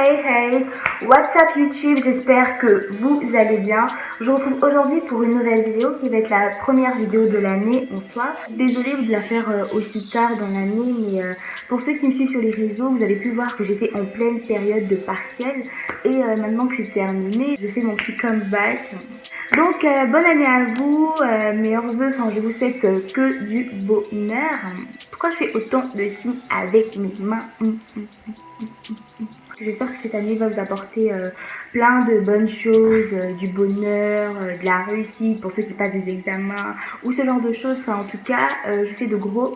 Hey, what's up YouTube, j'espère que vous allez bien. Je vous retrouve aujourd'hui pour une nouvelle vidéo qui va être la première vidéo de l'année en soi. Désolée de la faire aussi tard dans l'année, mais pour ceux qui me suivent sur les réseaux, vous avez pu voir que j'étais en pleine période de partiel. Et maintenant que c'est terminé, je fais mon petit comeback. Donc bonne année à vous, meilleurs vœux, je vous souhaite que du bonheur. Pourquoi je fais autant de signes avec mes mains? J'espère que cette année va vous apporter plein de bonnes choses, du bonheur, de la réussite pour ceux qui passent des examens ou ce genre de choses. Enfin, en tout cas, je fais de gros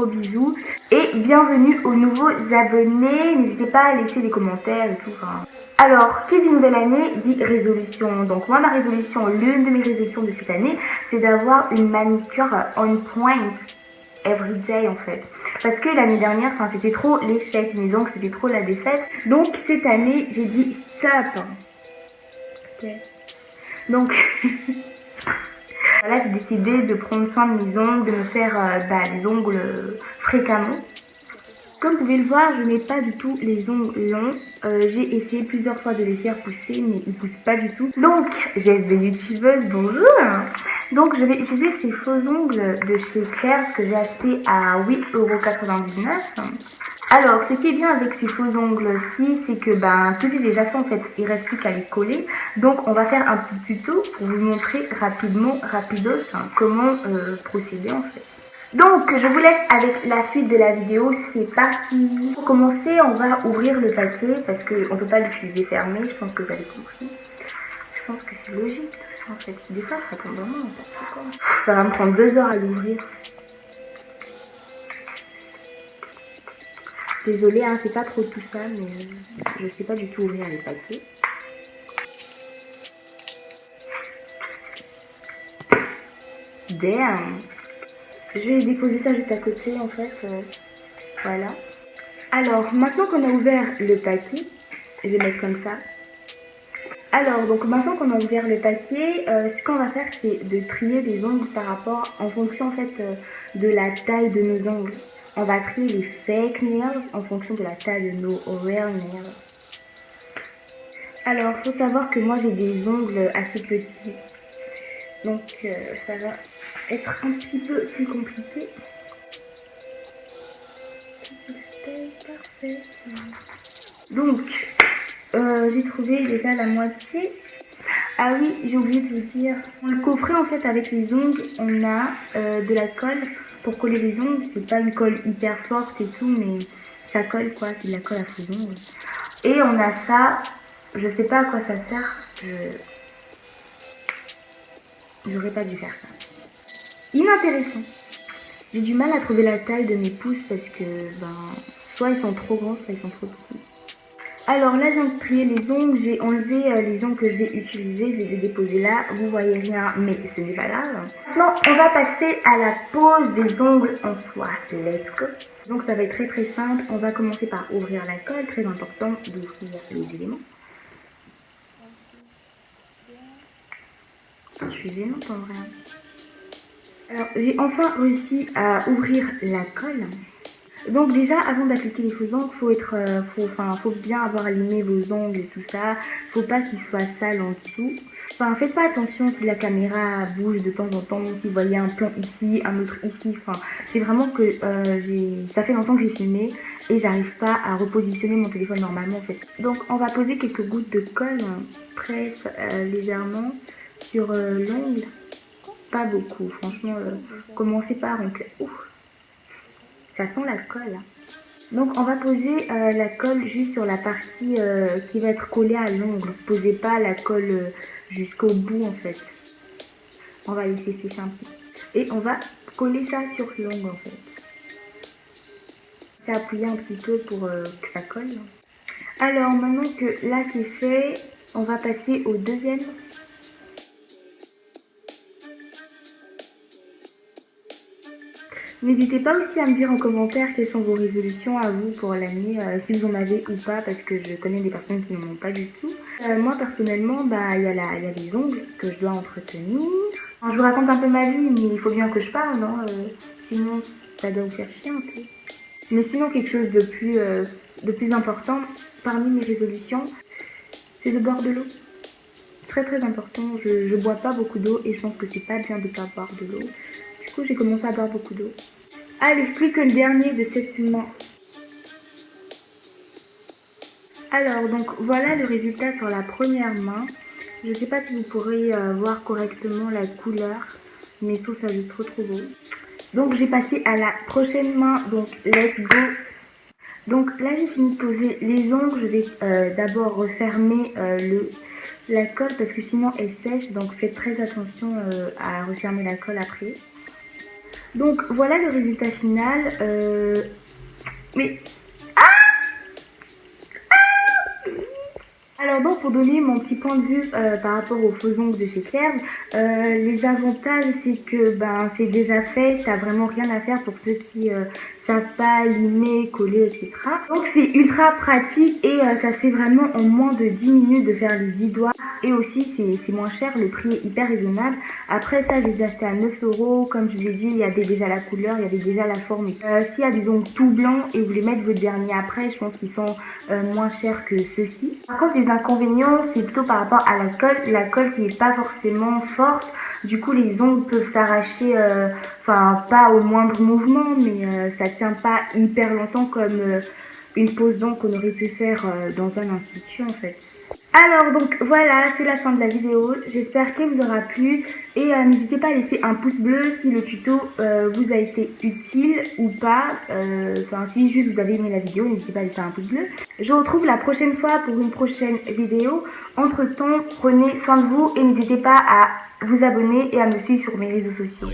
bisous et bienvenue aux nouveaux abonnés. N'hésitez pas à laisser des commentaires et tout. Alors, qui dit nouvelle année dit résolution. Donc moi, ma résolution, l'une de mes résolutions de cette année, c'est d'avoir une manicure on point everyday en fait. Parce que l'année dernière, c'était trop l'échec, mes ongles, c'était trop la défaite. Donc cette année, j'ai dit stop. Ok. Donc voilà, j'ai décidé de prendre soin de mes ongles, de me faire les ongles fréquemment. Comme vous pouvez le voir, je n'ai pas du tout les ongles longs. J'ai essayé plusieurs fois de les faire pousser, mais ils ne poussent pas du tout. Donc, j'ai des youtubeuses, bonjour. Donc, je vais utiliser ces faux ongles de chez Claire's que j'ai acheté à 8,99 €. Alors, ce qui est bien avec ces faux ongles-ci, c'est que tout est déjà fait en fait. Il ne reste plus qu'à les coller. Donc, on va faire un petit tuto pour vous montrer rapidos, comment procéder en fait. Donc, je vous laisse avec la suite de la vidéo, c'est parti. Pour commencer, on va ouvrir le paquet parce qu'on ne peut pas l'utiliser fermé, je pense que vous avez compris. Je pense que c'est logique tout ça en fait. Des fois, je raconte vraiment n'importe quoi. Ça va me prendre 2 heures à l'ouvrir. Désolée, c'est pas trop tout ça, mais je sais pas du tout ouvrir les paquets. Damn! Je vais déposer ça juste à côté en fait. Voilà. Alors, maintenant qu'on a ouvert le paquet, je vais mettre comme ça. Alors, donc maintenant qu'on a ouvert le paquet, ce qu'on va faire, c'est de trier les ongles par rapport, en fonction en fait de la taille de nos ongles. On va trier les fake nails en fonction de la taille de nos real nails. Alors, il faut savoir que moi j'ai des ongles assez petits, donc ça va être un petit peu plus compliqué. Parfait. Donc, j'ai trouvé déjà la moitié. Ah oui, j'ai oublié de vous dire. Dans le coffret, en fait, avec les ongles, on a de la colle pour coller les ongles. C'est pas une colle hyper forte et tout, mais ça colle quoi. C'est de la colle à faux ongles. Et on a ça. Je sais pas à quoi ça sert. J'aurais pas dû faire ça. Inintéressant. J'ai du mal à trouver la taille de mes pouces parce que, soit ils sont trop grands, soit ils sont trop petits. Alors là, j'ai trié les ongles, j'ai enlevé les ongles que je vais utiliser, je les ai déposés là, vous voyez rien, mais ce n'est pas grave. Maintenant, on va passer à la pose des ongles en soi. Let's go. Donc ça va être très simple, on va commencer par ouvrir la colle, très important d'ouvrir les éléments. Je suis gênante en vrai. Alors, j'ai enfin réussi à ouvrir la colle. Donc déjà, avant d'appliquer les faux ongles, faut bien avoir limé vos ongles et tout ça. Faut pas qu'ils soient sales en dessous. Faites pas attention si la caméra bouge de temps en temps, si vous voyez un plan ici, un autre ici. C'est vraiment que ça fait longtemps que j'ai filmé et j'arrive pas à repositionner mon téléphone normalement en fait. Donc on va poser quelques gouttes de colle très légèrement sur l'ongle. Pas beaucoup, franchement. Commencez pas à remplir. Ça sent la colle. Donc on va poser la colle juste sur la partie qui va être collée à l'ongle. Posez pas la colle jusqu'au bout en fait. On va laisser sécher un petit peu. Et on va coller ça sur l'ongle en fait. C'est appuyer un petit peu pour que ça colle. Alors maintenant que là c'est fait, on va passer au deuxième. N'hésitez pas aussi à me dire en commentaire quelles sont vos résolutions à vous pour l'année, si vous en avez ou pas, parce que je connais des personnes qui n'en ont pas du tout. Moi personnellement, il y a les ongles que je dois entretenir. Je vous raconte un peu ma vie, mais il faut bien que je parle, non sinon ça doit vous faire chier un peu. Mais sinon, quelque chose de plus important, parmi mes résolutions, c'est de boire de l'eau. Très très important, je bois pas beaucoup d'eau et je pense que c'est pas bien de pas boire de l'eau. Du coup, j'ai commencé à boire beaucoup d'eau. Allez, plus que le dernier de cette main. Alors, donc voilà le résultat sur la première main. Je ne sais pas si vous pourrez voir correctement la couleur, mais je trouve ça juste trop beau. Donc j'ai passé à la prochaine main, donc let's go. Donc là j'ai fini de poser les ongles, je vais d'abord refermer la colle parce que sinon elle sèche, donc faites très attention à refermer la colle après. Donc voilà le résultat final. Mais alors donc pour donner mon petit point de vue par rapport aux faux ongles de chez Claire, les avantages c'est que ben c'est déjà fait, t'as vraiment rien à faire pour ceux qui savent pas limer, coller, etc. Donc c'est ultra pratique et ça se fait vraiment en moins de 10 minutes de faire les 10 doigts et aussi c'est moins cher, le prix est hyper raisonnable. Après ça je les ai achetés à 9 €, comme je vous ai dit il y avait déjà la couleur, il y avait déjà la forme. S'il y a des ongles tout blancs et vous voulez mettre votre vernis après, je pense qu'ils sont moins chers que ceux-ci. Par contre les inconvénients c'est plutôt par rapport à la colle qui n'est pas forcément forte. Du coup les ongles peuvent s'arracher, enfin pas au moindre mouvement, mais ça tient pas hyper longtemps comme une pose d'ongles qu'on aurait pu faire dans un institut en fait. Alors donc voilà, c'est la fin de la vidéo, j'espère qu'elle vous aura plu et n'hésitez pas à laisser un pouce bleu si le tuto vous a été utile ou pas, enfin si juste vous avez aimé la vidéo, n'hésitez pas à laisser un pouce bleu. Je vous retrouve la prochaine fois pour une prochaine vidéo. Entre temps, prenez soin de vous et n'hésitez pas à vous abonner et à me suivre sur mes réseaux sociaux.